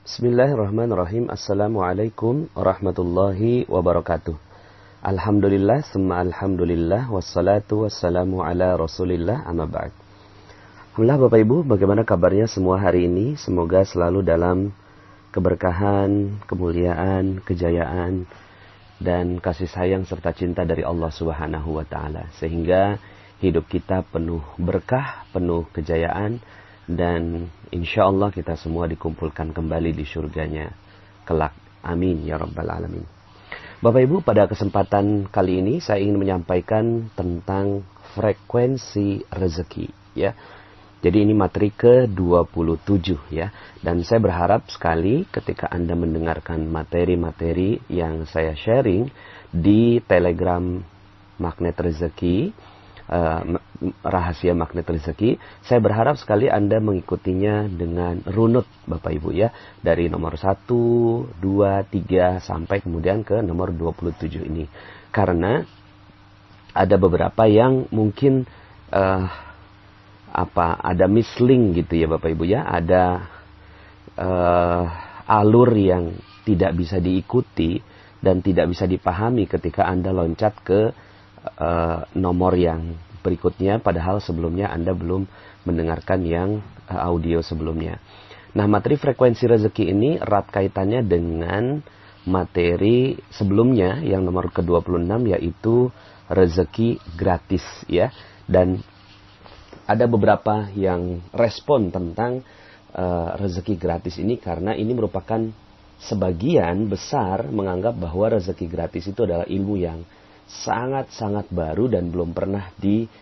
Bismillahirrahmanirrahim. Assalamualaikum warahmatullahi wabarakatuh. Alhamdulillah, summa alhamdulillah, wassalatu wassalamu ala rasulillah, amma ba'd. Alhamdulillah Bapak Ibu, bagaimana kabarnya semua hari ini? Semoga selalu dalam keberkahan, kemuliaan, kejayaan, dan kasih sayang serta cinta dari Allah Subhanahu wa Ta'ala. Sehingga hidup kita penuh berkah, penuh kejayaan, dan insya Allah kita semua dikumpulkan kembali di surganya kelak. Amin ya rabbal alamin. Bapak Ibu, pada kesempatan kali ini saya ingin menyampaikan tentang frekuensi rezeki ya. Jadi ini materi ke-27 ya. Dan saya berharap sekali ketika Anda mendengarkan materi-materi yang saya sharing di Telegram Magnet Rezeki, rahasia magnet rezeki, saya berharap sekali Anda mengikutinya dengan runut Bapak Ibu ya, dari nomor 1, 2, 3 sampai kemudian ke nomor 27 ini. Karena ada beberapa yang mungkin ada mislink gitu ya Bapak Ibu ya, ada alur yang tidak bisa diikuti dan tidak bisa dipahami ketika Anda loncat ke nomor yang berikutnya, padahal sebelumnya Anda belum mendengarkan yang audio sebelumnya. Nah, materi frekuensi rezeki ini erat kaitannya dengan materi sebelumnya yang nomor ke-26, yaitu rezeki gratis ya. Dan ada beberapa yang respon tentang rezeki gratis ini karena ini merupakan sebagian besar menganggap bahwa rezeki gratis itu adalah ilmu yang sangat-sangat baru dan belum pernah diterima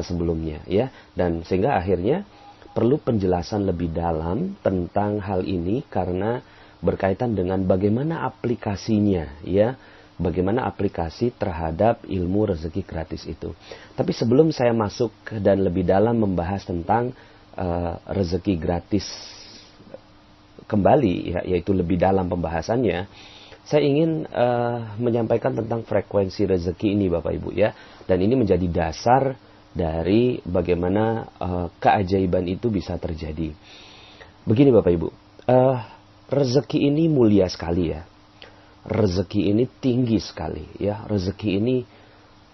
sebelumnya ya, dan sehingga akhirnya perlu penjelasan lebih dalam tentang hal ini karena berkaitan dengan bagaimana aplikasinya ya, bagaimana aplikasi terhadap ilmu rezeki gratis itu. Tapi sebelum saya masuk dan lebih dalam membahas tentang rezeki gratis kembali ya, yaitu lebih dalam pembahasannya, saya ingin menyampaikan tentang frekuensi rezeki ini Bapak Ibu ya. Dan ini menjadi dasar dari bagaimana keajaiban itu bisa terjadi. Begini Bapak Ibu, rezeki ini mulia sekali ya. Rezeki ini tinggi sekali ya. Rezeki ini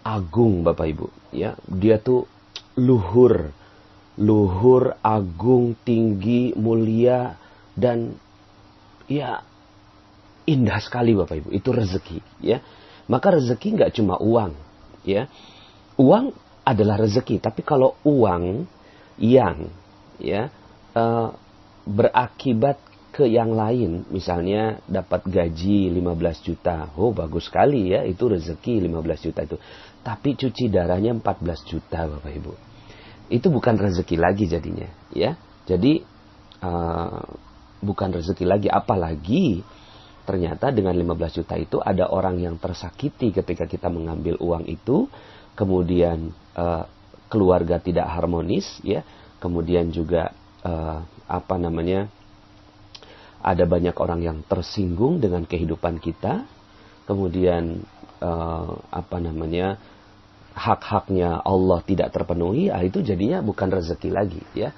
agung Bapak Ibu ya. Dia tuh luhur, agung, tinggi, mulia, dan ya indah sekali Bapak Ibu, itu rezeki ya. Maka rezeki nggak cuma uang ya. Uang adalah rezeki, tapi kalau uang yang ya berakibat ke yang lain, misalnya dapat gaji 15 juta, oh bagus sekali ya, itu rezeki 15 juta itu. Tapi cuci darahnya 14 juta Bapak Ibu, itu bukan rezeki lagi jadinya ya. Jadi bukan rezeki lagi, apalagi ternyata dengan 15 juta itu ada orang yang tersakiti ketika kita mengambil uang itu, kemudian keluarga tidak harmonis ya, kemudian juga ada banyak orang yang tersinggung dengan kehidupan kita, kemudian hak-haknya Allah tidak terpenuhi, itu jadinya bukan rezeki lagi ya.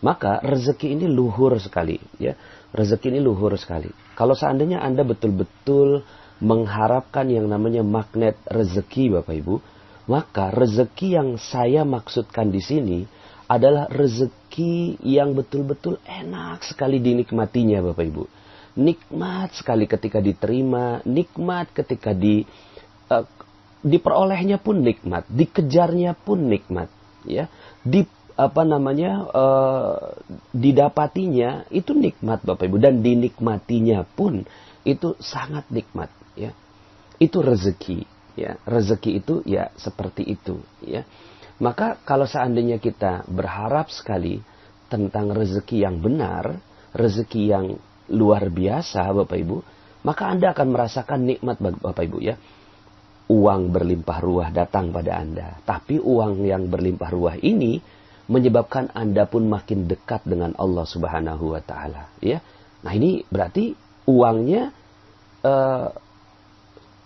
Maka rezeki ini luhur sekali ya. Rezeki ini luhur sekali. Kalau seandainya Anda betul-betul mengharapkan yang namanya magnet rezeki Bapak Ibu, maka rezeki yang saya maksudkan di sini adalah rezeki yang betul-betul enak sekali dinikmatinya Bapak Ibu. Nikmat sekali ketika diterima, nikmat ketika diperolehnya pun nikmat, dikejarnya pun nikmat ya. Didapatinya itu nikmat Bapak Ibu, dan dinikmatinya pun itu sangat nikmat ya. Itu rezeki ya. Rezeki itu ya seperti itu ya. Maka kalau seandainya kita berharap sekali tentang rezeki yang benar, rezeki yang luar biasa Bapak Ibu, maka Anda akan merasakan nikmat Bapak Ibu ya. Uang berlimpah ruah datang pada Anda, tapi uang yang berlimpah ruah ini menyebabkan Anda pun makin dekat dengan Allah Subhanahu wa Ta'ala ya. Nah, ini berarti uangnya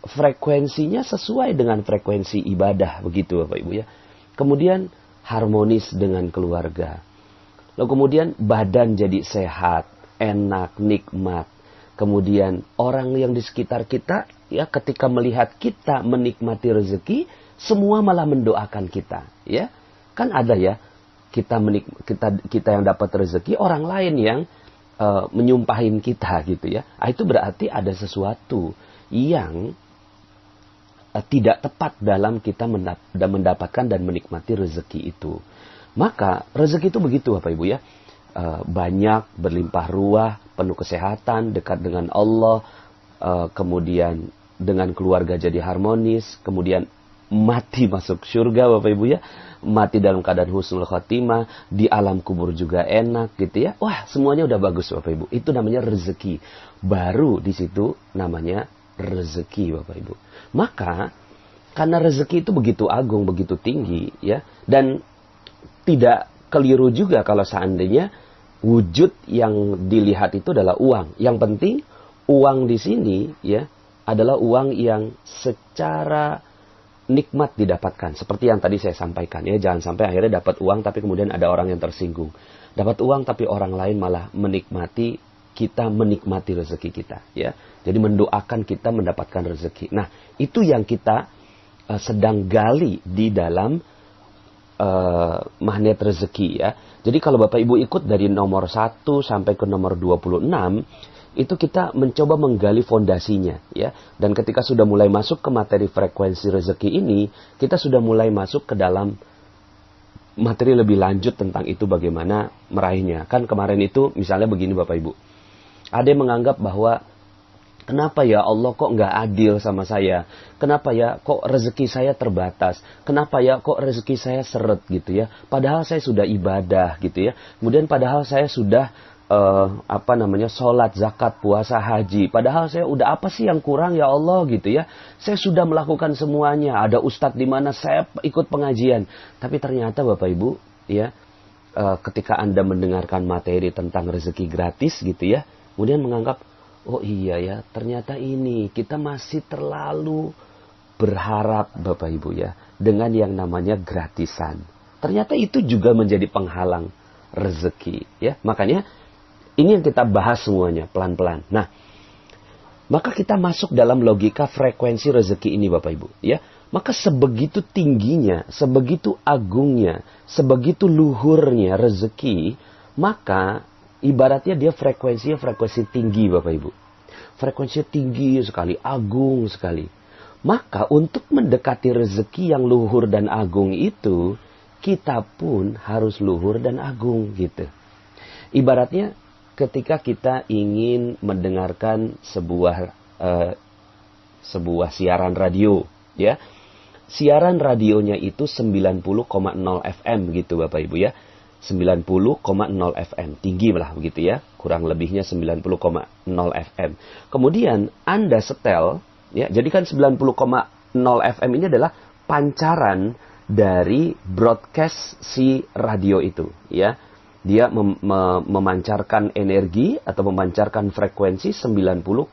frekuensinya sesuai dengan frekuensi ibadah, begitu Bapak Ibu ya. Kemudian harmonis dengan keluarga. Lalu kemudian badan jadi sehat, enak, nikmat. Kemudian orang yang di sekitar kita ya ketika melihat kita menikmati rezeki, semua malah mendoakan kita, ya. Kan ada ya, kita yang dapat rezeki, orang lain yang menyumpahin kita gitu ya. Itu berarti ada sesuatu yang tidak tepat dalam kita mendapatkan dan menikmati rezeki itu. Maka rezeki itu begitu Bapak Ibu ya. Banyak, berlimpah ruah, penuh kesehatan, dekat dengan Allah, kemudian dengan keluarga jadi harmonis, kemudian mati masuk surga Bapak Ibu ya, mati dalam keadaan husnul khotimah, di alam kubur juga enak gitu ya. Wah, semuanya udah bagus Bapak Ibu. Itu namanya rezeki. Baru di situ namanya rezeki Bapak Ibu. Maka karena rezeki itu begitu agung, begitu tinggi ya, dan tidak keliru juga kalau seandainya wujud yang dilihat itu adalah uang. Yang penting uang di sini ya adalah uang yang secara nikmat didapatkan. Seperti yang tadi saya sampaikan ya, jangan sampai akhirnya dapat uang tapi kemudian ada orang yang tersinggung. Dapat uang tapi orang lain malah menikmati, kita menikmati rezeki kita ya. Jadi mendoakan kita mendapatkan rezeki. Nah, itu yang kita sedang gali di dalam magnet rezeki ya. Jadi kalau Bapak Ibu ikut dari nomor 1 sampai ke nomor 26, itu kita mencoba menggali fondasinya ya. Dan ketika sudah mulai masuk ke materi frekuensi rezeki ini, kita sudah mulai masuk ke dalam materi lebih lanjut tentang itu bagaimana meraihnya. Kan kemarin itu misalnya begini Bapak Ibu. Ada yang menganggap bahwa kenapa ya Allah kok nggak adil sama saya? Kenapa ya kok rezeki saya terbatas? Kenapa ya kok rezeki saya seret gitu ya? Padahal saya sudah ibadah gitu ya. Kemudian padahal saya sudah sholat, zakat, puasa, haji. Padahal saya udah apa sih yang kurang ya Allah gitu ya? Saya sudah melakukan semuanya. Ada ustadz di mana saya ikut pengajian. Tapi ternyata Bapak Ibu ya, ketika Anda mendengarkan materi tentang rezeki gratis gitu ya, kemudian menganggap oh iya ya, ternyata ini kita masih terlalu berharap Bapak Ibu ya dengan yang namanya gratisan. Ternyata itu juga menjadi penghalang rezeki ya. Makanya ini yang kita bahas semuanya pelan-pelan. Nah, maka kita masuk dalam logika frekuensi rezeki ini Bapak Ibu ya. Maka sebegitu tingginya, sebegitu agungnya, sebegitu luhurnya rezeki, maka ibaratnya dia frekuensi tinggi Bapak Ibu. Frekuensinya tinggi sekali, agung sekali. Maka untuk mendekati rezeki yang luhur dan agung itu, kita pun harus luhur dan agung gitu. Ibaratnya ketika kita ingin mendengarkan sebuah siaran radio ya. Siaran radionya itu 90,0 FM gitu Bapak Ibu ya. 90,0 FM, tinggi lah begitu ya, kurang lebihnya 90,0 FM. Kemudian Anda setel, ya, jadi kan 90,0 FM ini adalah pancaran dari broadcast si radio itu, ya. Dia memancarkan energi atau memancarkan frekuensi 90,0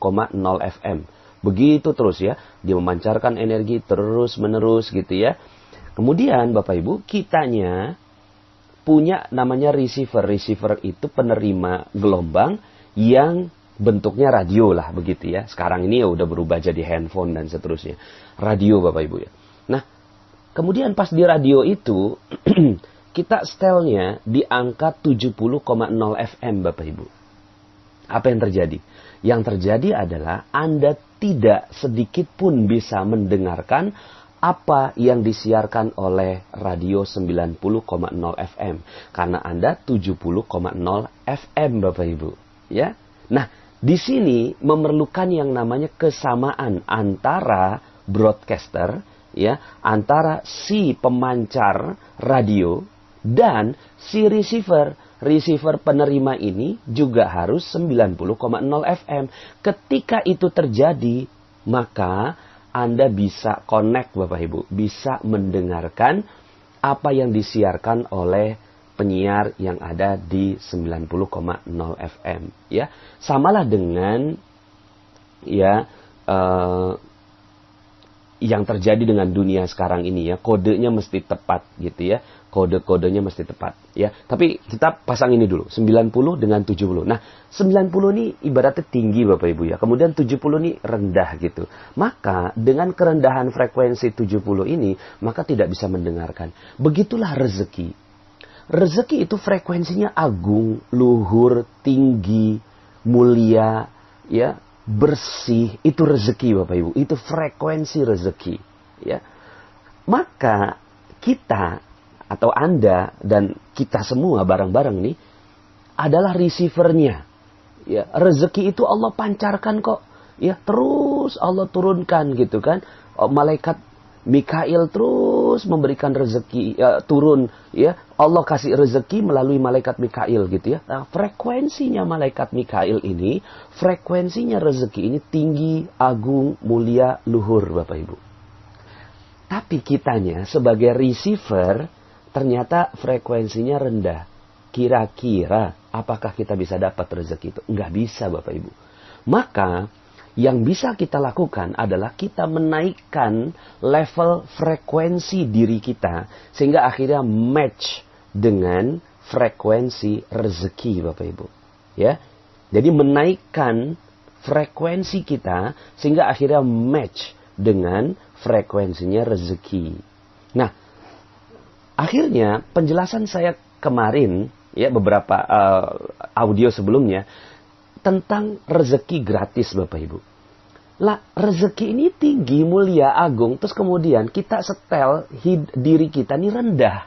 FM. Begitu terus ya, dia memancarkan energi terus-menerus gitu ya. Kemudian Bapak Ibu, kitanya punya namanya receiver. Receiver itu penerima gelombang yang bentuknya radio lah begitu ya. Sekarang ini ya udah berubah jadi handphone dan seterusnya. Radio Bapak Ibu ya. Nah, kemudian pas di radio itu kita setelnya di angka 70,0 FM Bapak Ibu. Apa yang terjadi? Yang terjadi adalah Anda tidak sedikit pun bisa mendengarkan apa yang disiarkan oleh radio 90,0 FM. Karena Anda 70,0 FM Bapak Ibu. Ya. Nah, di sini memerlukan yang namanya kesamaan antara broadcaster, ya, antara si pemancar radio dan si receiver. Receiver penerima ini juga harus 90,0 FM. Ketika itu terjadi, maka Anda bisa connect Bapak Ibu, bisa mendengarkan apa yang disiarkan oleh penyiar yang ada di 90,0 FM. Ya, samalah dengan ya yang terjadi dengan dunia sekarang ini ya, kodenya mesti tepat gitu ya. Kode-kodenya mesti tepat ya. Tapi kita pasang ini dulu, 90 dengan 70. Nah, 90 ini ibaratnya tinggi Bapak Ibu ya. Kemudian 70 ini rendah gitu. Maka dengan kerendahan frekuensi 70 ini, maka tidak bisa mendengarkan. Begitulah rezeki. Rezeki itu frekuensinya agung, luhur, tinggi, mulia, ya, bersih. Itu rezeki Bapak Ibu. Itu frekuensi rezeki, ya. Maka kita atau Anda dan kita semua bareng-bareng nih adalah receivernya. Ya, rezeki itu Allah pancarkan kok. Ya, terus Allah turunkan gitu kan. Malaikat Mikail terus memberikan rezeki turun ya. Allah kasih rezeki melalui malaikat Mikail gitu ya. Nah, frekuensinya malaikat Mikail ini, frekuensinya rezeki ini tinggi, agung, mulia, luhur Bapak Ibu. Tapi kitanya sebagai receiver ternyata frekuensinya rendah. Kira-kira apakah kita bisa dapat rezeki itu? Enggak bisa Bapak Ibu. Maka yang bisa kita lakukan adalah kita menaikkan level frekuensi diri kita. Sehingga akhirnya match dengan frekuensi rezeki Bapak Ibu. Ya, jadi menaikkan frekuensi kita sehingga akhirnya match dengan frekuensinya rezeki. Nah, akhirnya penjelasan saya kemarin ya beberapa audio sebelumnya tentang rezeki gratis Bapak Ibu. Lah rezeki ini tinggi, mulia, agung, terus kemudian kita setel diri kita ini rendah.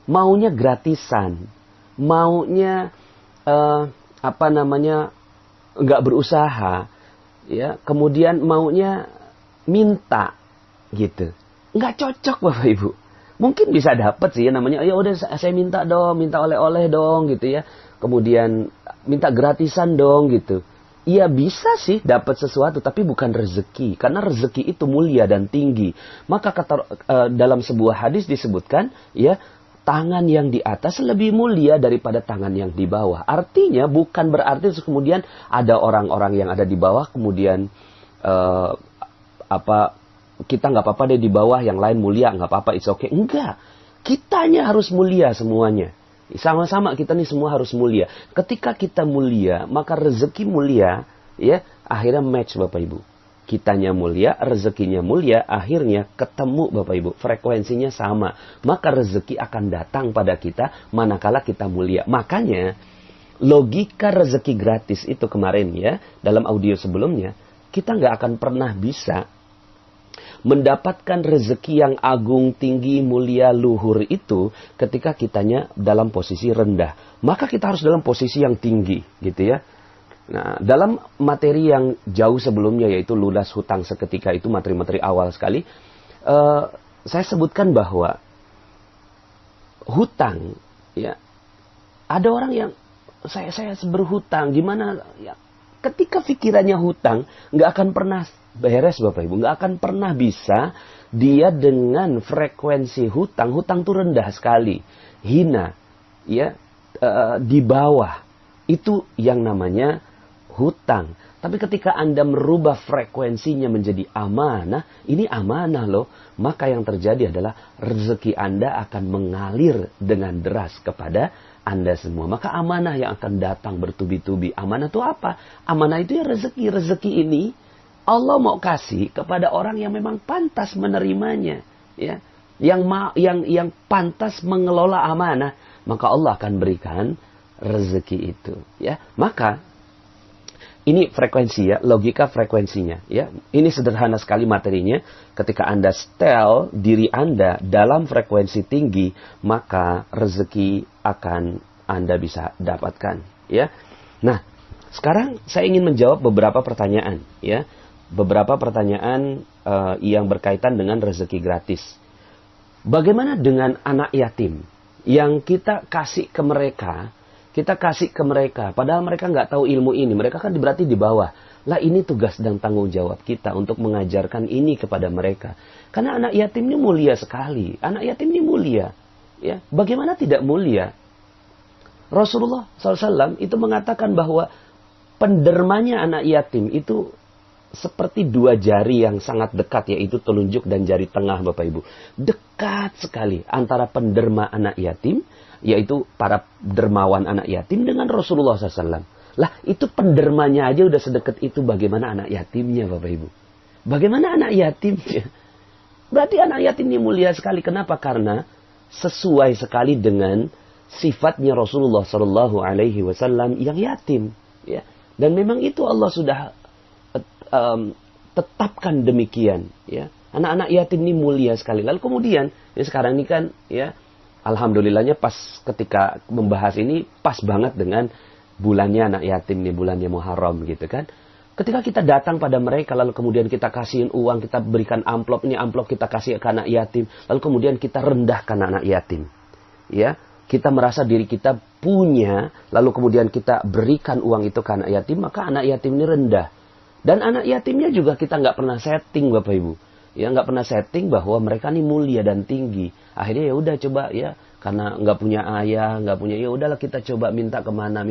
Maunya gratisan, maunya nggak berusaha, ya, kemudian maunya minta gitu. Nggak cocok Bapak Ibu. Mungkin bisa dapat sih ya namanya, ya udah saya minta dong, minta oleh-oleh dong gitu ya. Kemudian minta gratisan dong gitu. Iya bisa sih dapat sesuatu tapi bukan rezeki. Karena rezeki itu mulia dan tinggi. Maka dalam sebuah hadis disebutkan ya, tangan yang di atas lebih mulia daripada tangan yang di bawah. Artinya bukan berarti kemudian ada orang-orang yang ada di bawah kemudian kita nggak apa-apa deh di bawah, yang lain mulia, nggak apa-apa, it's okay. Enggak. Kitanya harus mulia semuanya. Sama-sama kita nih semua harus mulia. Ketika kita mulia, maka rezeki mulia, ya, akhirnya match Bapak Ibu. Kitanya mulia, rezekinya mulia, akhirnya ketemu Bapak Ibu. Frekuensinya sama. Maka rezeki akan datang pada kita manakala kita mulia. Makanya, logika rezeki gratis itu kemarin ya, dalam audio sebelumnya, kita nggak akan pernah bisa mendapatkan rezeki yang agung, tinggi, mulia, luhur itu ketika kitanya dalam posisi rendah. Maka kita harus dalam posisi yang tinggi, gitu ya. Nah, dalam materi yang jauh sebelumnya yaitu lunas hutang seketika itu materi-materi awal sekali, saya sebutkan bahwa hutang, ya, ada orang yang saya berhutang, gimana ya? Ketika pikirannya hutang, nggak akan pernah beres Bapak Ibu. Nggak akan pernah bisa dia dengan frekuensi hutang. Hutang itu rendah sekali. Hina. Ya, di bawah. Itu yang namanya hutang. Tapi ketika Anda merubah frekuensinya menjadi amanah. Ini amanah loh. Maka yang terjadi adalah rezeki Anda akan mengalir dengan deras kepada Anda semua. Maka amanah yang akan datang bertubi-tubi. Amanah itu apa? Amanah itu ya rezeki. Rezeki ini Allah mau kasih kepada orang yang memang pantas menerimanya, ya, yang pantas mengelola amanah, maka Allah akan berikan rezeki itu, ya. Maka ini frekuensi ya, logika frekuensinya, ya. Ini sederhana sekali materinya. Ketika Anda setel diri Anda dalam frekuensi tinggi, maka rezeki akan Anda bisa dapatkan, ya. Nah, sekarang saya ingin menjawab beberapa pertanyaan, ya. Beberapa pertanyaan yang berkaitan dengan rezeki gratis. Bagaimana dengan anak yatim yang kita kasih ke mereka, padahal mereka nggak tahu ilmu ini, mereka kan berarti di bawah. Lah ini tugas dan tanggung jawab kita untuk mengajarkan ini kepada mereka. Karena anak yatim ini mulia sekali, anak yatim ini mulia. Ya, bagaimana tidak mulia? Rasulullah SAW itu mengatakan bahwa pendermanya anak yatim itu seperti dua jari yang sangat dekat, yaitu telunjuk dan jari tengah, Bapak Ibu. Dekat sekali antara penderma anak yatim, yaitu para dermawan anak yatim, dengan Rasulullah SAW. Lah, itu pendermanya aja udah sedekat itu, bagaimana anak yatimnya, Bapak Ibu? Bagaimana anak yatimnya? Berarti anak yatim ini mulia sekali. Kenapa? Karena sesuai sekali dengan sifatnya Rasulullah SAW yang yatim. Ya. Dan memang itu Allah sudah tetapkan demikian. Ya. Anak-anak yatim ini mulia sekali. Lalu kemudian, ya sekarang ini kan, ya, alhamdulillahnya pas ketika membahas ini pas banget dengan bulannya anak yatim nih, bulannya Muharram gitu kan. Ketika kita datang pada mereka, lalu kemudian kita kasihin uang, kita berikan amplop, ini amplop kita kasih ke anak yatim, lalu kemudian kita rendahkan anak yatim. Ya, kita merasa diri kita punya, lalu kemudian kita berikan uang itu ke anak yatim, maka anak yatim ini rendah. Dan anak yatimnya juga kita nggak pernah setting, Bapak Ibu. Ya, nggak pernah setting bahwa mereka ini mulia dan tinggi. Akhirnya ya udah coba ya, karena nggak punya ayah, nggak punya, ya udahlah kita coba minta kemana.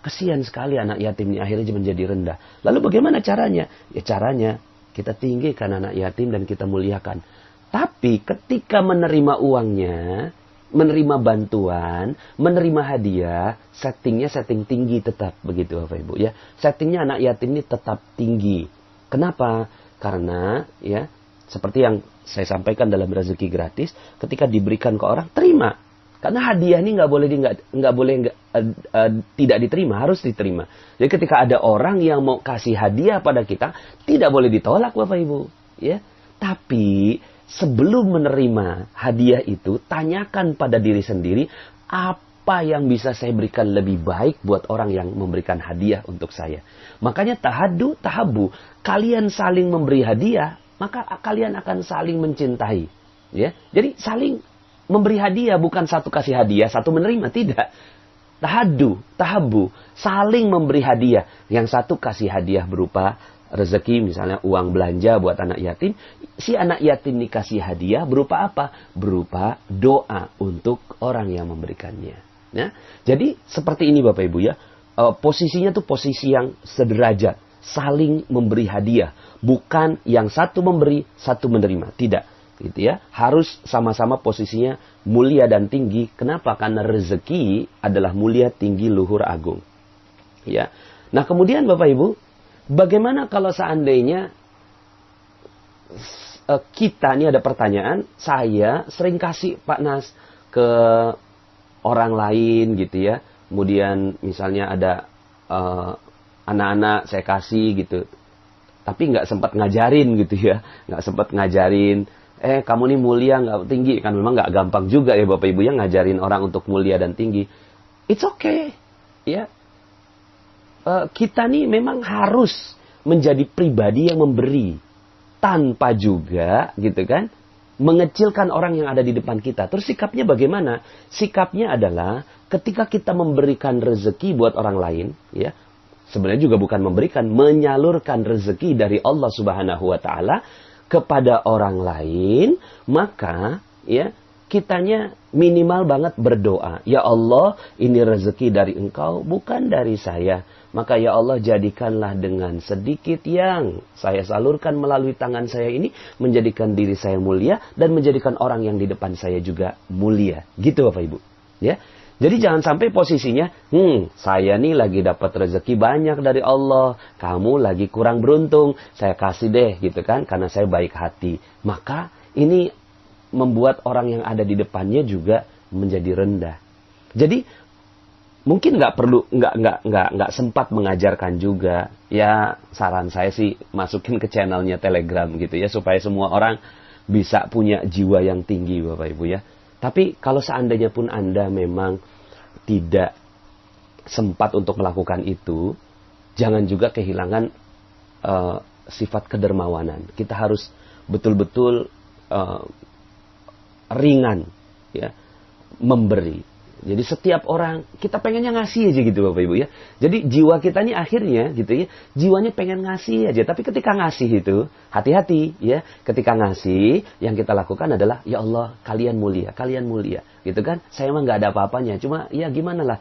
Kesian sekali anak yatim ini akhirnya menjadi rendah. Lalu bagaimana caranya? Ya caranya kita tinggikan anak yatim dan kita muliakan. Tapi ketika menerima uangnya, menerima bantuan, menerima hadiah, settingnya setting tinggi tetap begitu, Bapak Ibu ya. Settingnya anak yatim ini tetap tinggi. Kenapa? Karena ya seperti yang saya sampaikan dalam rezeki gratis, ketika diberikan ke orang, terima. Karena hadiah ini nggak boleh tidak diterima, harus diterima. Jadi ketika ada orang yang mau kasih hadiah pada kita, tidak boleh ditolak, Bapak Ibu. Ya, tapi sebelum menerima hadiah itu, tanyakan pada diri sendiri, apa yang bisa saya berikan lebih baik buat orang yang memberikan hadiah untuk saya. Makanya tahabu, kalian saling memberi hadiah, maka kalian akan saling mencintai. Ya, jadi saling memberi hadiah, bukan satu kasih hadiah, satu menerima, tidak. Tahabu, saling memberi hadiah. Yang satu kasih hadiah berupa rezeki, misalnya uang belanja buat anak yatim. Si anak yatim dikasih hadiah berupa apa? Berupa doa untuk orang yang memberikannya. Nah, jadi seperti ini Bapak Ibu ya. Posisinya tuh posisi yang sederajat. Saling memberi hadiah. Bukan yang satu memberi, satu menerima. Tidak. Gitu ya. Harus sama-sama posisinya mulia dan tinggi. Kenapa? Karena rezeki adalah mulia, tinggi, luhur, agung. Ya. Nah kemudian Bapak Ibu, bagaimana kalau seandainya kita, ini ada pertanyaan, saya sering kasih Pak Nas ke orang lain gitu ya. Kemudian misalnya ada anak-anak saya kasih gitu. Tapi nggak sempat ngajarin gitu ya. Nggak sempat ngajarin, kamu nih mulia nggak tinggi. Kan memang nggak gampang juga ya Bapak Ibu ya ngajarin orang untuk mulia dan tinggi. It's okay. Ya. Kita nih memang harus menjadi pribadi yang memberi tanpa juga gitu kan mengecilkan orang yang ada di depan kita. Terus sikapnya bagaimana? Sikapnya adalah ketika kita memberikan rezeki buat orang lain, ya sebenarnya juga bukan memberikan, menyalurkan rezeki dari Allah Subhanahu Wa Taala kepada orang lain, maka ya kitanya minimal banget berdoa. Ya Allah, ini rezeki dari Engkau, bukan dari saya. Maka ya Allah, jadikanlah dengan sedikit yang saya salurkan melalui tangan saya ini, menjadikan diri saya mulia, dan menjadikan orang yang di depan saya juga mulia. Gitu Bapak Ibu. Ya. Jadi jangan sampai posisinya, saya nih lagi dapat rezeki banyak dari Allah, kamu lagi kurang beruntung, saya kasih deh gitu kan, karena saya baik hati. Maka ini membuat orang yang ada di depannya juga menjadi rendah. Jadi mungkin nggak sempat mengajarkan juga. Ya saran saya sih masukin ke channelnya Telegram gitu ya, supaya semua orang bisa punya jiwa yang tinggi Bapak Ibu ya. Tapi kalau seandainya pun Anda memang tidak sempat untuk melakukan itu, jangan juga kehilangan sifat kedermawanan. Kita harus betul-betul ringan ya memberi. Jadi setiap orang, kita pengennya ngasih aja gitu Bapak Ibu ya. Jadi jiwa kita ini akhirnya gitu ya, jiwanya pengen ngasih aja. Tapi ketika ngasih itu, hati-hati ya. Ketika ngasih, yang kita lakukan adalah, ya Allah, kalian mulia. Gitu kan, saya emang nggak ada apa-apanya. Cuma ya gimana lah,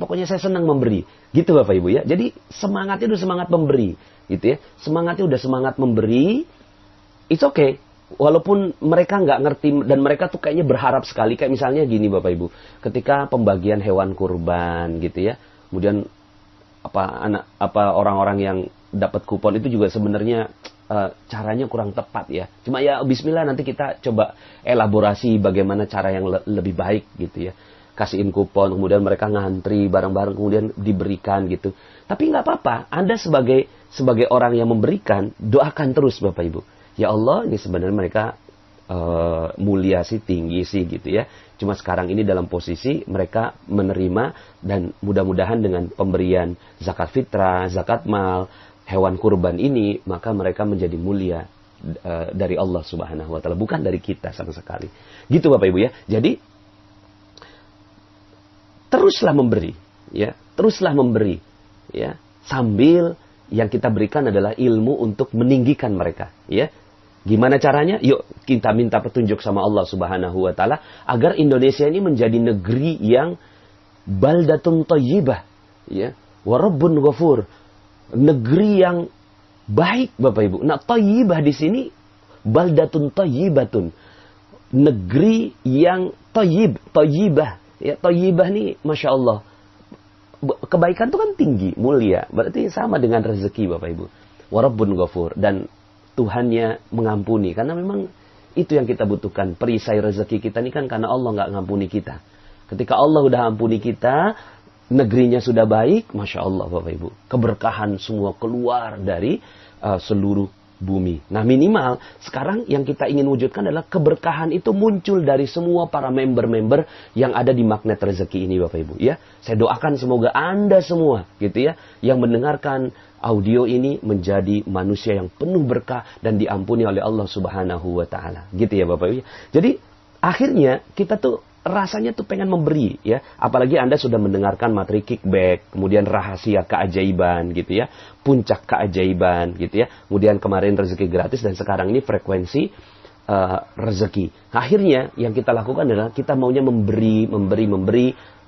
pokoknya saya senang memberi. Gitu Bapak Ibu ya. Jadi semangatnya udah semangat memberi. Gitu ya, semangatnya udah semangat memberi, it's okay. Walaupun mereka nggak ngerti dan mereka tuh kayaknya berharap sekali, kayak misalnya gini Bapak Ibu, ketika pembagian hewan kurban gitu ya, kemudian orang-orang yang dapat kupon itu juga sebenarnya caranya kurang tepat ya. Cuma ya Bismillah, nanti kita coba elaborasi bagaimana cara yang lebih baik gitu ya. Kasihin kupon, kemudian mereka ngantri bareng-bareng, kemudian diberikan gitu. Tapi nggak apa-apa, Anda sebagai orang yang memberikan, doakan terus Bapak Ibu. Ya Allah, ini sebenarnya mereka mulia sih, tinggi sih gitu ya. Cuma sekarang ini dalam posisi mereka menerima, dan mudah-mudahan dengan pemberian zakat fitrah, zakat mal, hewan kurban ini, maka mereka menjadi mulia dari Allah Subhanahu wa Ta'ala, bukan dari kita sama sekali. Gitu Bapak Ibu ya. Jadi teruslah memberi ya, sambil yang kita berikan adalah ilmu untuk meninggikan mereka ya. Gimana caranya? Yuk kita minta petunjuk sama Allah Subhanahu wa Ta'ala agar Indonesia ini menjadi negeri yang baldatun thayyibah ya, wa rabbun ghafur. Negeri yang baik Bapak Ibu. Nah, thayyibah di sini baldatun thayyibatun. Negeri yang thayyibah. Ya, thayyibah nih Masya Allah. Kebaikan itu kan tinggi, mulia. Berarti sama dengan rezeki Bapak Ibu. Wa rabbun ghafur, dan Tuhannya mengampuni, karena memang itu yang kita butuhkan. Perisai rezeki kita ini kan karena Allah nggak ngampuni kita. Ketika Allah udah ampuni kita, negerinya sudah baik, Masya Allah Bapak Ibu. Keberkahan semua keluar dari seluruh bumi. Nah minimal sekarang yang kita ingin wujudkan adalah keberkahan itu muncul dari semua para member-member yang ada di magnet rezeki ini Bapak Ibu ya. Saya doakan semoga Anda semua gitu ya, yang mendengarkan audio ini menjadi manusia yang penuh berkah dan diampuni oleh Allah Subhanahu wa Ta'ala. Gitu ya Bapak Ibu. Jadi akhirnya kita tuh rasanya tuh pengen memberi ya. Apalagi Anda sudah mendengarkan materi kickback, kemudian rahasia keajaiban gitu ya, puncak keajaiban gitu ya. Kemudian kemarin rezeki gratis, dan sekarang ini frekuensi rezeki. Akhirnya yang kita lakukan adalah kita maunya memberi.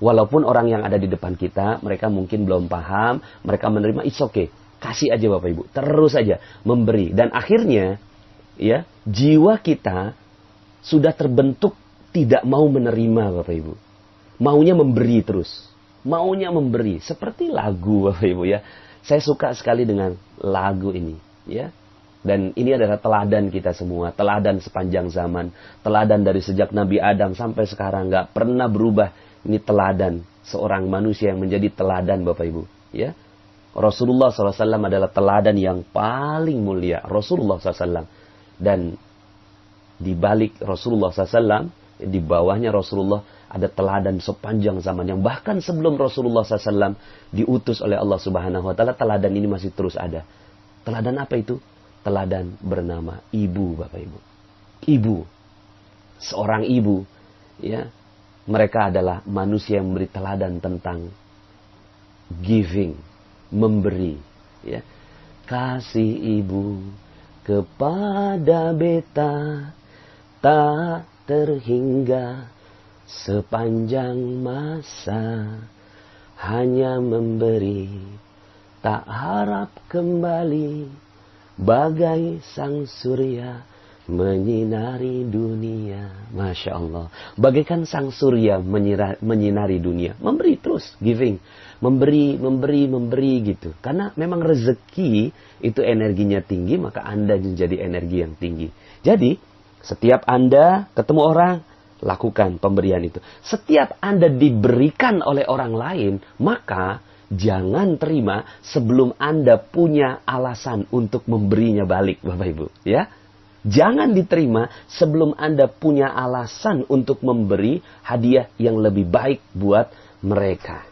Walaupun orang yang ada di depan kita, mereka mungkin belum paham, mereka menerima, it's okay. Kasih aja Bapak Ibu, terus aja memberi. Dan akhirnya ya, jiwa kita sudah terbentuk tidak mau menerima Bapak Ibu. Maunya memberi terus. Maunya memberi. Seperti lagu Bapak Ibu ya. Saya suka sekali dengan lagu ini ya. Dan ini adalah teladan kita semua. Teladan sepanjang zaman. Teladan dari sejak Nabi Adam sampai sekarang. Gak pernah berubah. Ini teladan. Seorang manusia yang menjadi teladan Bapak Ibu ya. Rasulullah SAW adalah teladan yang paling mulia. Rasulullah SAW. Dan di balik Rasulullah SAW, di bawahnya Rasulullah, ada teladan sepanjang zaman, yang bahkan sebelum Rasulullah SAW diutus oleh Allah Subhanahu wa Ta'ala, teladan ini masih terus ada. Teladan apa itu? Teladan bernama ibu Bapak Ibu. Ibu. Seorang ibu ya. Mereka adalah manusia yang memberi teladan tentang giving, memberi ya. Kasih ibu kepada beta tak terhingga sepanjang masa, hanya memberi tak harap kembali, bagai sang surya menyinari dunia. Masya Allah. Bagaikan sang surya menyinari dunia. Memberi terus, giving. Memberi gitu. Karena memang rezeki itu energinya tinggi, maka Anda menjadi energi yang tinggi. Jadi, setiap Anda ketemu orang, lakukan pemberian itu. Setiap Anda diberikan oleh orang lain, maka jangan terima sebelum Anda punya alasan untuk memberinya balik, Bapak Ibu. Ya, jangan diterima sebelum Anda punya alasan untuk memberi hadiah yang lebih baik buat mereka.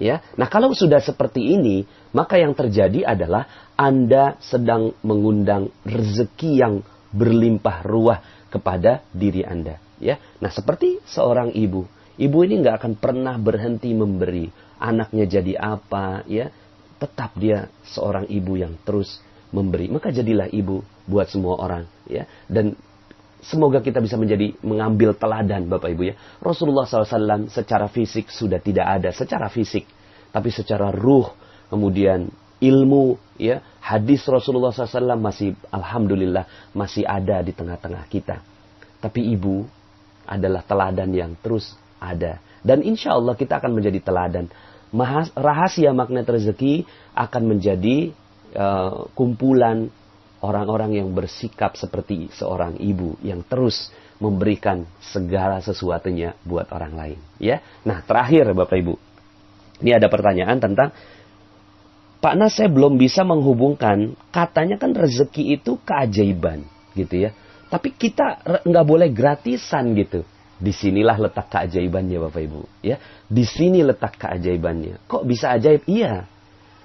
Ya, nah kalau sudah seperti ini, maka yang terjadi adalah Anda sedang mengundang rezeki yang berlimpah ruah kepada diri Anda. Ya, nah seperti seorang ibu Ibu ini nggak akan pernah berhenti memberi. Anaknya jadi apa, ya, tetap dia seorang ibu yang terus memberi. Maka jadilah ibu buat semua orang, ya. Dan semoga kita bisa mengambil teladan, Bapak Ibu, ya. Rasulullah SAW secara fisik sudah tidak ada, secara fisik. Tapi secara ruh, kemudian ilmu, ya, hadis Rasulullah SAW masih, alhamdulillah, masih ada di tengah-tengah kita. Tapi ibu adalah teladan yang terus ada. Dan insya Allah kita akan menjadi teladan. Rahasia magnet rezeki akan menjadi kumpulan orang-orang yang bersikap seperti seorang ibu yang terus memberikan segala sesuatunya buat orang lain. Ya, nah terakhir Bapak Ibu, ini ada pertanyaan tentang Pak Nas, saya belum bisa menghubungkan. Katanya kan rezeki itu keajaiban, gitu ya. Tapi kita nggak boleh gratisan gitu. Disinilah letak keajaibannya Bapak Ibu. Ya, di sini letak keajaibannya. Kok bisa ajaib? Iya,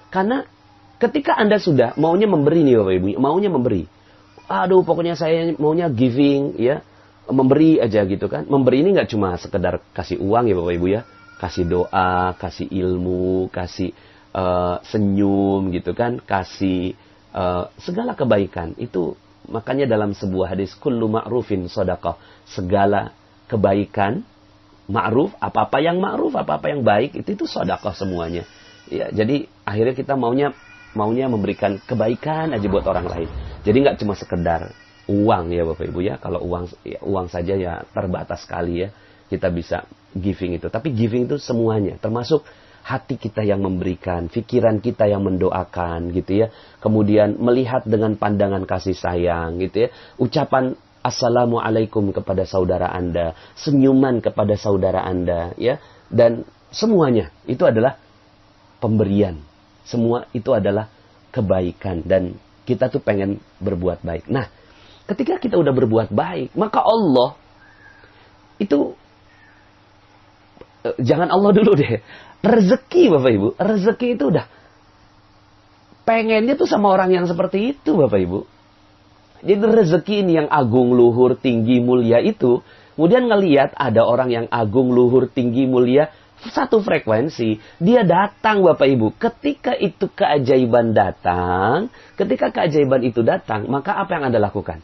karena ketika Anda sudah maunya memberi nih Bapak Ibu, maunya memberi. Aduh, pokoknya saya maunya giving, ya, memberi aja gitu kan. Memberi ini nggak cuma sekedar kasih uang ya Bapak Ibu ya, kasih doa, kasih ilmu, kasih senyum gitu kan, kasih segala kebaikan. Itu makanya dalam sebuah hadis, kullu ma'rufin shadaqah, segala kebaikan ma'ruf, apa-apa yang ma'ruf, apa-apa yang baik itu shadaqah semuanya. Ya, jadi akhirnya kita maunya memberikan kebaikan aja buat orang lain. Jadi nggak cuma sekedar uang ya Bapak Ibu ya. Kalau uang saja ya terbatas sekali ya. Kita bisa giving itu. Tapi giving itu semuanya. Termasuk hati kita yang memberikan. Pikiran kita yang mendoakan gitu ya. Kemudian melihat dengan pandangan kasih sayang gitu ya. Ucapan Assalamualaikum kepada saudara Anda. Senyuman kepada saudara Anda ya. Dan semuanya itu adalah pemberian. Semua itu adalah kebaikan. Dan kita tuh pengen berbuat baik. Nah, ketika kita udah berbuat baik, maka Allah itu, jangan Allah dulu deh. Rezeki Bapak Ibu. Rezeki itu udah pengennya tuh sama orang yang seperti itu Bapak Ibu. Jadi rezeki ini yang agung, luhur, tinggi, mulia itu. Kemudian ngelihat ada orang yang agung, luhur, tinggi, mulia. Satu frekuensi, dia datang Bapak Ibu. Ketika itu keajaiban datang, maka apa yang Anda lakukan?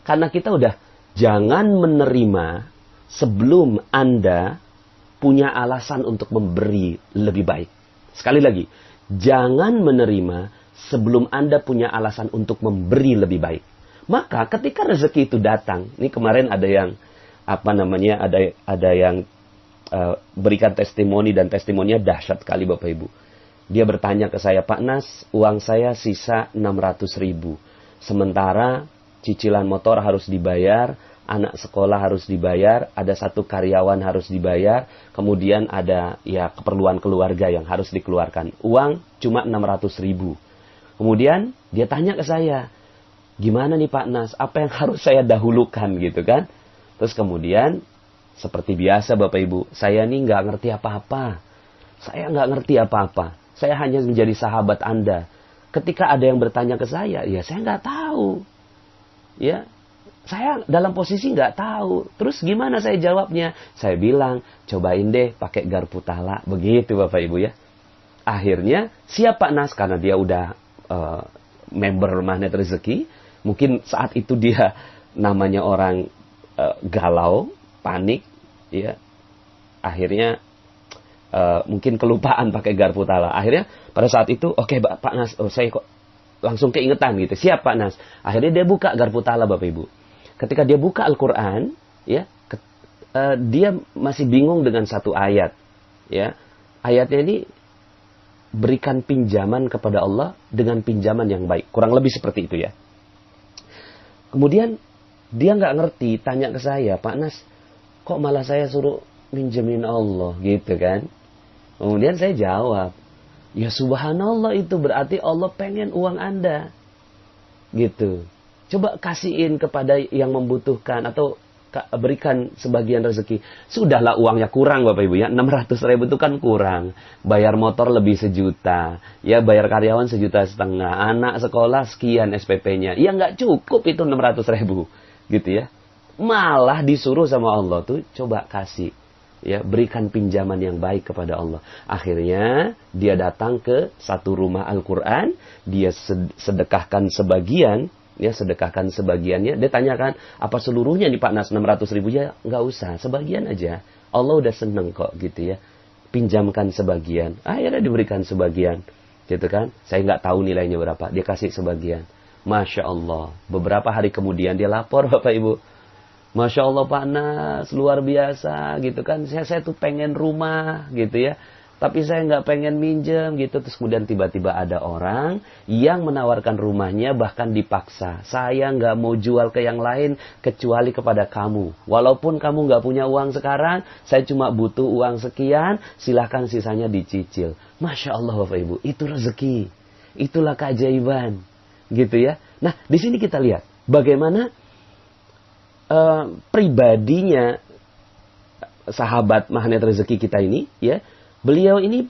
Karena kita udah, jangan menerima sebelum Anda punya alasan untuk memberi lebih baik. Sekali lagi, jangan menerima sebelum Anda punya alasan untuk memberi lebih baik. Maka ketika rezeki itu datang, ini kemarin ada yang ada yang berikan testimoni, dan testimoninya dahsyat kali Bapak Ibu. Dia bertanya ke saya, Pak Nas, uang saya sisa 600.000. Sementara cicilan motor harus dibayar, anak sekolah harus dibayar, ada satu karyawan harus dibayar, kemudian ada ya keperluan keluarga yang harus dikeluarkan. Uang cuma 600.000. Kemudian dia tanya ke saya, gimana nih Pak Nas, apa yang harus saya dahulukan gitu kan? Terus kemudian seperti biasa Bapak Ibu, saya nih nggak ngerti apa-apa. Saya nggak ngerti apa-apa. Saya hanya menjadi sahabat Anda. Ketika ada yang bertanya ke saya, ya saya nggak tahu. Ya, saya dalam posisi nggak tahu. Terus gimana saya jawabnya? Saya bilang, cobain deh pakai garpu tala. Begitu Bapak Ibu ya. Akhirnya, siap Pak Nas, karena dia udah member Magnet Rezeki. Mungkin saat itu dia namanya orang galau, panik, ya. Akhirnya mungkin kelupaan pakai garpu tala. Akhirnya pada saat itu, oke, Pak Nas, saya kok langsung keingetan gitu. Siap Pak Nas. Akhirnya dia buka garpu tala Bapak Ibu. Ketika dia buka Al-Quran, ya, dia masih bingung dengan satu ayat. Ya, ayatnya ini, berikan pinjaman kepada Allah dengan pinjaman yang baik. Kurang lebih seperti itu ya. Kemudian dia nggak ngerti, tanya ke saya, Pak Nas, kok malah saya suruh minjemin Allah gitu kan? Kemudian saya jawab, ya subhanallah, itu berarti Allah pengen uang Anda. Gitu. Coba kasihin kepada yang membutuhkan atau berikan sebagian rezeki. Sudahlah uangnya kurang Bapak Ibu ya. 600.000 itu kan kurang. Bayar motor lebih 1 juta. Ya bayar karyawan 1,5 juta. Anak sekolah sekian SPP-nya. Ya nggak cukup itu 600.000. Gitu ya. Malah disuruh sama Allah tuh coba kasih. Ya, berikan pinjaman yang baik kepada Allah. Akhirnya dia datang ke satu rumah Al-Quran, dia sedekahkan sebagian, ya sedekahkan sebagiannya. Dia tanyakan, apa seluruhnya nih Pak Nas 600.000? Ya nggak usah, sebagian aja. Allah udah seneng kok gitu ya. Pinjamkan sebagian. Akhirnya diberikan sebagian, gitu kan? Saya nggak tahu nilainya berapa. Dia kasih sebagian. Masya Allah. Beberapa hari kemudian dia lapor Bapak Ibu. Masya Allah Pak Nas, luar biasa gitu kan. Saya tuh pengen rumah gitu ya. Tapi saya nggak pengen minjem gitu. Terus kemudian tiba-tiba ada orang yang menawarkan rumahnya bahkan dipaksa. Saya nggak mau jual ke yang lain kecuali kepada kamu. Walaupun kamu nggak punya uang sekarang, saya cuma butuh uang sekian, silahkan sisanya dicicil. Masya Allah Bapak Ibu, itu rezeki. Itulah keajaiban. Gitu ya. Nah di sini kita lihat bagaimana pribadinya sahabat magnet rezeki kita ini, ya, beliau ini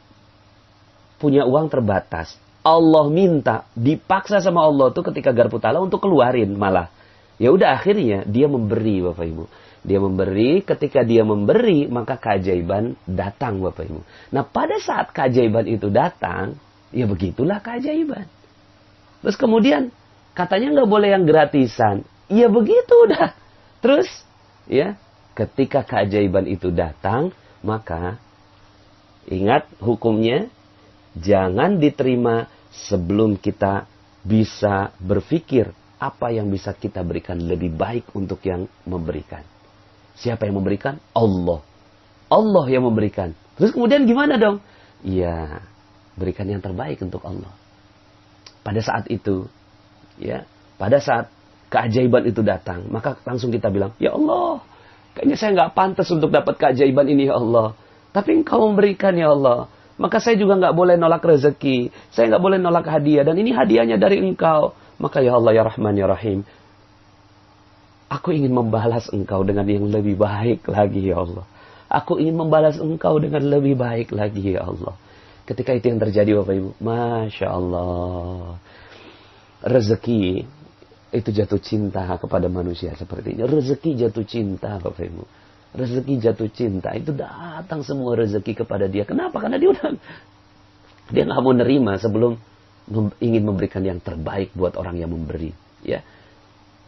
punya uang terbatas. Allah minta, dipaksa sama Allah tuh ketika garpu tala untuk keluarin malah. Ya udah akhirnya dia memberi Bapak Ibu. Dia memberi, ketika dia memberi maka keajaiban datang Bapak Ibu. Nah pada saat keajaiban itu datang, ya begitulah keajaiban. Terus kemudian katanya nggak boleh yang gratisan. Ya begitu udah. Terus, ya, ketika keajaiban itu datang, maka ingat hukumnya, jangan diterima sebelum kita bisa berpikir apa yang bisa kita berikan lebih baik untuk yang memberikan. Siapa yang memberikan? Allah. Allah yang memberikan. Terus kemudian gimana dong? Ya, berikan yang terbaik untuk Allah. Pada saat itu, ya, pada saat keajaiban itu datang, maka langsung kita bilang, ya Allah, kayaknya saya nggak pantas untuk dapat keajaiban ini ya Allah. Tapi Engkau memberikan ya Allah. Maka saya juga nggak boleh nolak rezeki. Saya nggak boleh nolak hadiah. Dan ini hadiahnya dari Engkau. Maka ya Allah ya Rahman ya Rahim, aku ingin membalas Engkau dengan yang lebih baik lagi ya Allah. Aku ingin membalas Engkau dengan lebih baik lagi ya Allah. Ketika itu yang terjadi Bapak Ibu, Masya Allah, rezeki itu jatuh cinta kepada manusia seperti ini. Rezeki jatuh cinta Bapak Ibu. Rezeki jatuh cinta. Itu datang semua rezeki kepada dia. Kenapa? Karena dia nggak mau nerima sebelum ingin memberikan yang terbaik buat orang yang memberi. Ya,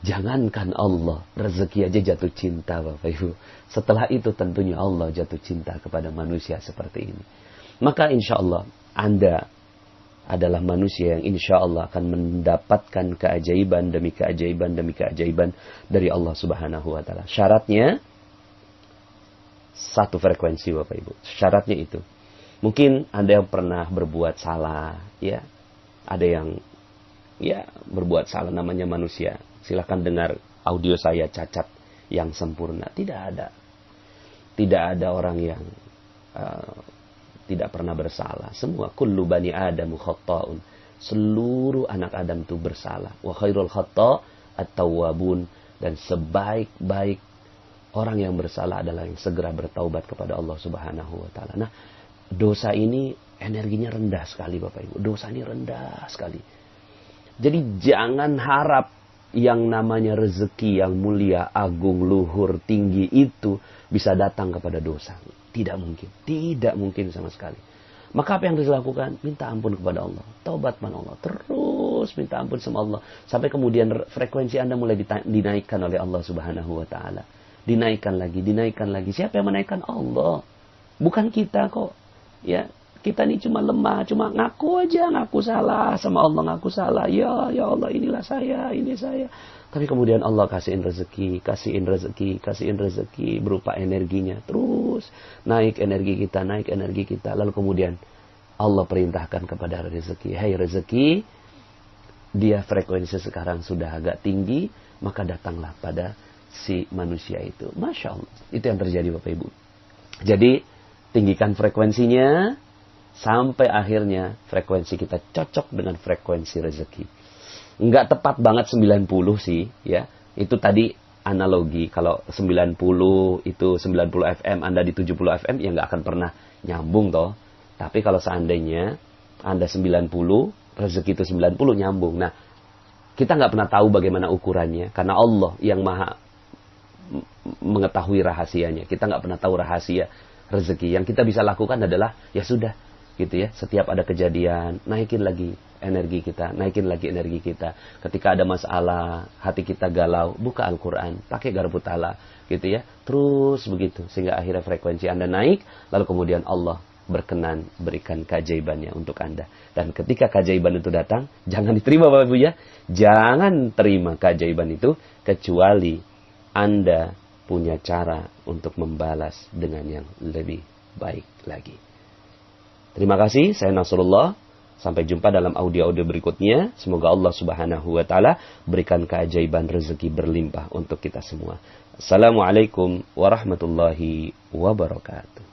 jangankan Allah, rezeki aja jatuh cinta Bapak Ibu. Setelah itu tentunya Allah jatuh cinta kepada manusia seperti ini. Maka insya Allah Anda adalah manusia yang insya Allah akan mendapatkan keajaiban demi keajaiban demi keajaiban dari Allah Subhanahu wa Ta'ala. Syaratnya satu frekuensi Bapak Ibu. Syaratnya itu. Mungkin Anda yang pernah berbuat salah, ya. Ada yang ya berbuat salah, namanya manusia. Silakan dengar audio saya cacat yang sempurna. Tidak ada. Tidak ada orang yang tidak pernah bersalah. Semua kullu bani Adam khata'un. Seluruh anak Adam itu bersalah. Wa khairul khata' at-tawwabun, dan sebaik-baik orang yang bersalah adalah yang segera bertaubat kepada Allah Subhanahu wa Ta'ala. Nah, dosa ini energinya rendah sekali Bapak Ibu. Dosa ini rendah sekali. Jadi jangan harap yang namanya rezeki yang mulia, agung, luhur, tinggi itu bisa datang kepada dosa. Tidak mungkin. Tidak mungkin sama sekali. Maka apa yang harus dilakukan? Minta ampun kepada Allah. Taubat kepada Allah. Terus minta ampun sama Allah. Sampai kemudian frekuensi Anda mulai dinaikkan oleh Allah Subhanahu wa Ta'ala. Dinaikkan lagi, dinaikkan lagi. Siapa yang menaikkan? Allah. Bukan kita kok. Ya, kita ini cuma lemah, cuma ngaku aja, ngaku salah sama Allah, ngaku salah. Ya Allah, inilah saya, ini saya. Tapi kemudian Allah kasihin rezeki, kasihin rezeki, kasihin rezeki berupa energinya. Terus naik energi kita, naik energi kita. Lalu kemudian Allah perintahkan kepada rezeki, "Hai rezeki, dia frekuensi sekarang sudah agak tinggi, maka datanglah pada si manusia itu." Masya Allah, itu yang terjadi Bapak Ibu. Jadi tinggikan frekuensinya sampai akhirnya frekuensi kita cocok dengan frekuensi rezeki. Enggak tepat banget 90 sih, ya. Itu tadi analogi. Kalau 90 itu 90 FM, Anda di 70 FM, ya nggak akan pernah nyambung toh. Tapi kalau seandainya Anda 90, rezeki itu 90 nyambung. Nah, kita nggak pernah tahu bagaimana ukurannya. Karena Allah yang maha mengetahui rahasianya. Kita nggak pernah tahu rahasia rezeki. Yang kita bisa lakukan adalah ya sudah gitu ya. Setiap ada kejadian, naikin lagi energi kita, naikin lagi energi kita. Ketika ada masalah, hati kita galau, buka Al-Quran, pakai garpu tala gitu ya. Terus begitu sehingga akhirnya frekuensi Anda naik, lalu kemudian Allah berkenan berikan keajaibannya untuk Anda. Dan ketika keajaiban itu datang, jangan diterima Bapak Ibu ya. Jangan terima keajaiban itu kecuali Anda punya cara untuk membalas dengan yang lebih baik lagi. Terima kasih, saya Nasrullah. Sampai jumpa dalam audio-audio berikutnya. Semoga Allah Subhanahu wa taala berikan keajaiban rezeki berlimpah untuk kita semua. Assalamualaikum warahmatullahi wabarakatuh.